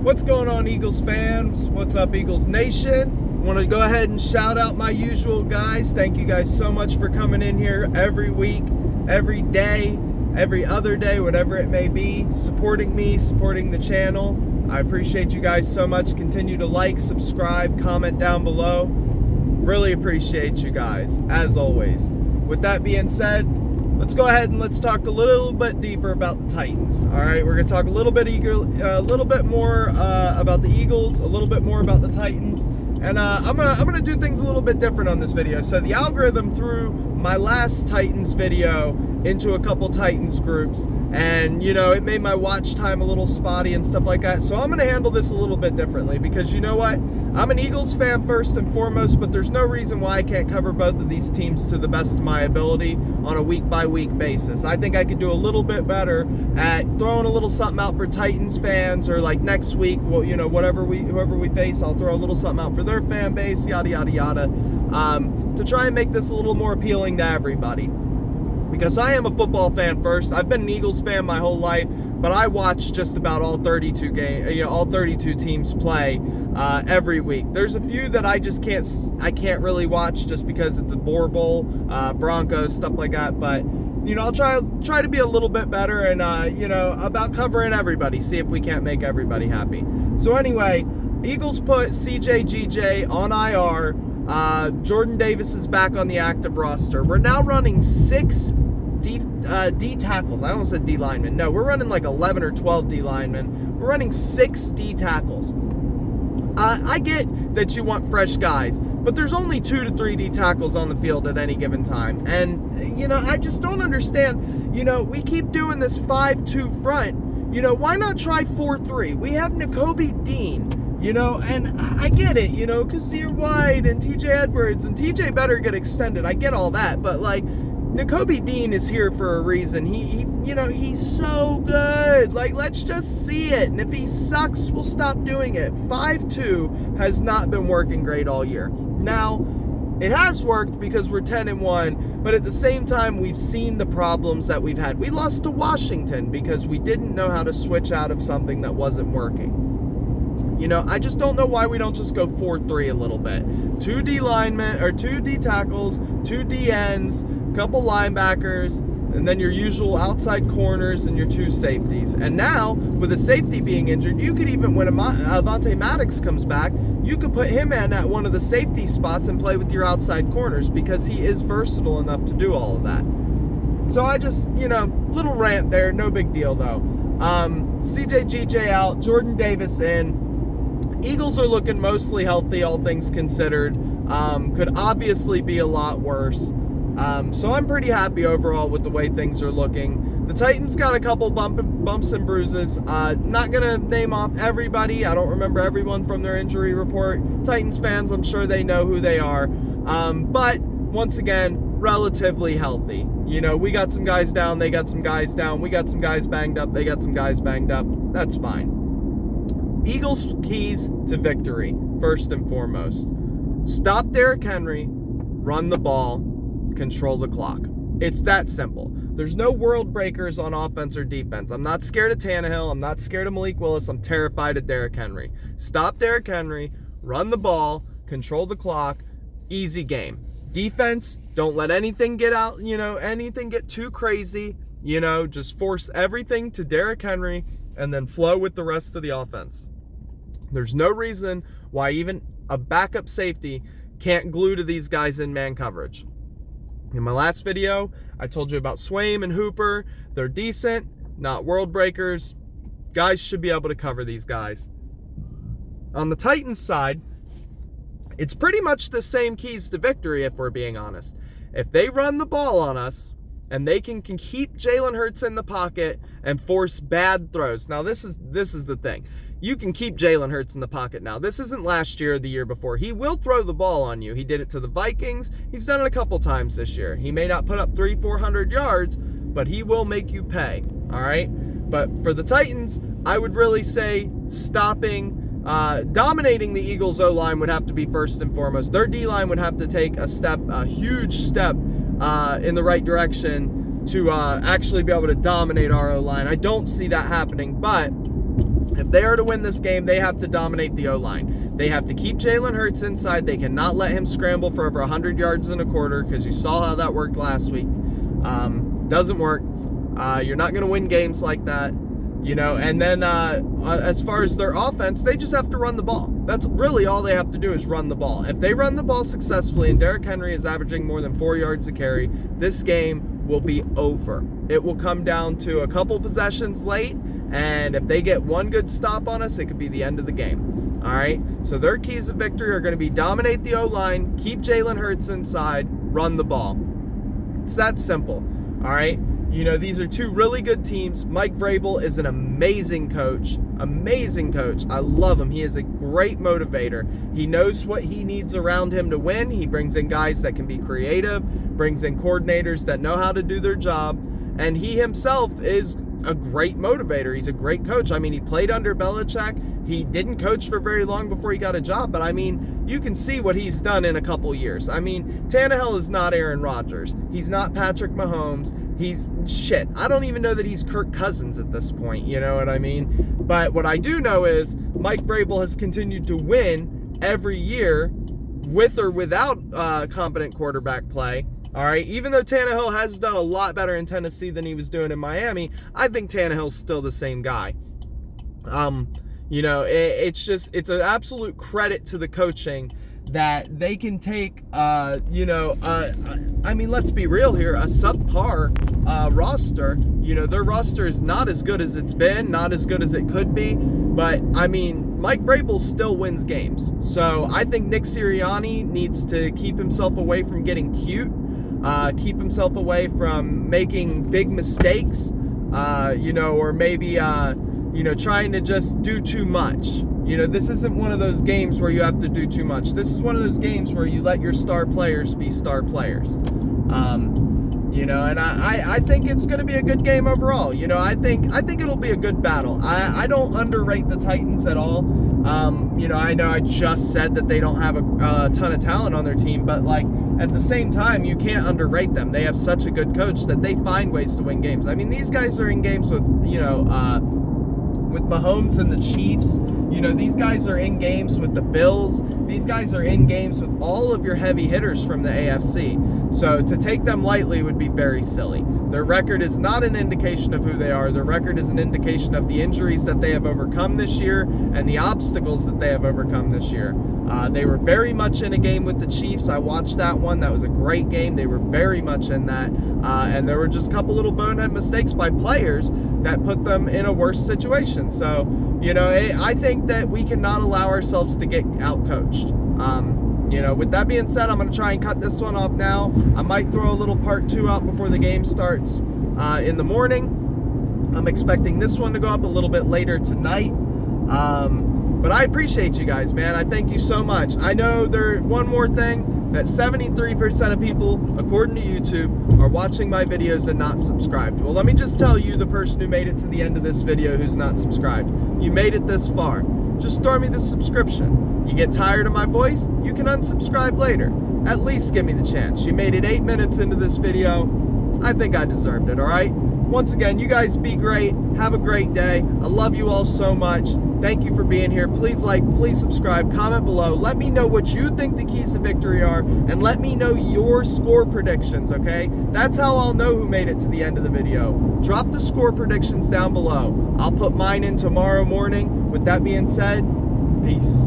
What's going on, Eagles fans? What's up, Eagles Nation? Want to go ahead and shout out my usual guys. Thank you guys so much for coming in here every week, every day, every other day, whatever it may be, supporting me, supporting the channel. I appreciate you guys so much. Continue to like, subscribe, comment down below. Really appreciate you guys, as always. With that being said, let's go ahead and let's talk a little bit deeper about the Titans. All right, we're gonna talk a little bit more about the Eagles, a little bit more about the Titans, and I'm gonna do things a little bit different on this video. So the algorithm threw my last Titans video into a couple Titans groups, and it made my watch time a little spotty and stuff like that. So I'm gonna handle this a little bit differently, because you know what? I'm an Eagles fan first and foremost, but there's no reason why I can't cover both of these teams to the best of my ability on a week-by-week basis. I think I could do a little bit better at throwing a little something out for Titans fans, or like next week, well, whoever we face, I'll throw a little something out for their fan base, yada, yada, yada, to try and make this a little more appealing to everybody. Because I am a football fan first. I've been an Eagles fan my whole life, but I watch just about all 32 teams play every week. There's a few that I just can't really watch just because it's a Bowl, Broncos, stuff like that. But I'll try to be a little bit better and about covering everybody. See if we can't make everybody happy. So anyway, Eagles put CJ on IR. Jordan Davis is back on the active roster. We're now running 6 D tackles. I almost said D linemen. No, we're running like 11 or 12 D linemen. We're running 6 D tackles. I get that you want fresh guys, but there's only 2 to 3 D tackles on the field at any given time. And, I just don't understand. We keep doing this 5-2 front. Why not try 4-3? We have Nakobe Dean. And I get it, Kazir White and TJ Edwards, and TJ better get extended. I get all that, but like, Nakobe Dean is here for a reason. He's so good. Like, let's just see it. And if he sucks, we'll stop doing it. 5-2 has not been working great all year. Now, it has worked because we're 10-1, but at the same time, we've seen the problems that we've had. We lost to Washington because we didn't know how to switch out of something that wasn't working. I just don't know why we don't just go 4-3 a little bit. 2 D linemen, or 2 D tackles, 2 D ends, couple linebackers, and then your usual outside corners and your 2 safeties. And now, with a safety being injured, you could even, when Avonte Maddox comes back, you could put him in at one of the safety spots and play with your outside corners, because he is versatile enough to do all of that. So I just, little rant there, no big deal though. CJ out, Jordan Davis in. Eagles are looking mostly healthy, all things considered. Could obviously be a lot worse. So I'm pretty happy overall with the way things are looking. The Titans got a couple bumps and bruises. Not going to name off everybody. I don't remember everyone from their injury report. Titans fans, I'm sure they know who they are. But once again, relatively healthy. We got some guys down, they got some guys down. We got some guys banged up, they got some guys banged up. That's fine. Eagles' keys to victory, first and foremost. Stop Derrick Henry, run the ball, control the clock. It's that simple. There's no world breakers on offense or defense. I'm not scared of Tannehill. I'm not scared of Malik Willis. I'm terrified of Derrick Henry. Stop Derrick Henry, run the ball, control the clock, easy game. Defense, don't let anything get out, anything get too crazy. Just force everything to Derrick Henry and then flow with the rest of the offense. There's no reason why even a backup safety can't glue to these guys in man coverage. In my last video, I told you about Swaim and Hooper. They're decent, not world breakers. Guys should be able to cover these guys. On the Titans side, it's pretty much the same keys to victory, if we're being honest. If they run the ball on us and they can keep Jalen Hurts in the pocket and force bad throws. Now, this is the thing. You can keep Jalen Hurts in the pocket now. This isn't last year or the year before. He will throw the ball on you. He did it to the Vikings. He's done it a couple times this year. He may not put up 300-400 yards, but he will make you pay, all right? But for the Titans, I would really say dominating the Eagles O-line would have to be first and foremost. Their D-line would have to take a huge step in the right direction to actually be able to dominate our O-line. I don't see that happening, but If they are to win this game, they have to dominate the O-line. They have to keep Jalen Hurts inside. They cannot let him scramble for over 100 yards in a quarter, because you saw how that worked last week. Doesn't work. You're not going to win games like that. And then as far as their offense, they just have to run the ball. That's really all they have to do, is run the ball. If they run the ball successfully and Derrick Henry is averaging more than 4 yards a carry, this game will be over. It will come down to a couple possessions late, and if they get one good stop on us, it could be the end of the game. All right? So their keys of victory are going to be dominate the O-line, keep Jalen Hurts inside, run the ball. It's that simple. All right? These are two really good teams. Mike Vrabel is an amazing coach. Amazing coach. I love him. He is a great motivator. He knows what he needs around him to win. He brings in guys that can be creative, brings in coordinators that know how to do their job, and he himself is a great motivator. He's a great coach. He played under Belichick. He didn't coach for very long before he got a job, but you can see what he's done in a couple years. Tannehill is not Aaron Rodgers. He's not Patrick Mahomes. He's shit. I don't even know that he's Kirk Cousins at this point, you know what I mean? But what I do know is Mike Vrabel has continued to win every year with or without competent quarterback play. All right, even though Tannehill has done a lot better in Tennessee than he was doing in Miami, I think Tannehill's still the same guy. It's an absolute credit to the coaching that they can take, let's be real here, a subpar roster. Their roster is not as good as it's been, not as good as it could be, but Mike Vrabel still wins games. So I think Nick Sirianni needs to keep himself away from getting cute, keep himself away from making big mistakes, or maybe, trying to just do too much. This isn't one of those games where you have to do too much. This is one of those games where you let your star players be star players. And I think it's going to be a good game overall. I think it'll be a good battle. I don't underrate the Titans at all. I know I just said that they don't have a ton of talent on their team, but at the same time, you can't underrate them. They have such a good coach that they find ways to win games. These guys are in games with, with Mahomes and the Chiefs. These guys are in games with the Bills. These guys are in games with all of your heavy hitters from the AFC. So to take them lightly would be very silly. Their record is not an indication of who they are. Their record is an indication of the injuries that they have overcome this year and the obstacles that they have overcome this year. They were very much in a game with the Chiefs. I watched that one. That was a great game. They were very much in that. And there were just a couple little bonehead mistakes by players that put them in a worse situation. So, I think that we cannot allow ourselves to get out-coached. With that being said, I'm going to try and cut this one off now. I might throw a little part 2 out before the game starts in the morning. I'm expecting this one to go up a little bit later tonight. But I appreciate you guys, man. I thank you so much. I know one more thing, that 73% of people, according to YouTube, are watching my videos and not subscribed. Well, let me just tell you, the person who made it to the end of this video who's not subscribed. You made it this far. Just throw me the subscription. You get tired of my voice, you can unsubscribe later. At least give me the chance. You made it 8 minutes into this video. I think I deserved it, all right? Once again, you guys be great. Have a great day. I love you all so much. Thank you for being here. Please like, please subscribe, comment below. Let me know what you think the keys to victory are, and let me know your score predictions, okay? That's how I'll know who made it to the end of the video. Drop the score predictions down below. I'll put mine in tomorrow morning. With that being said, peace.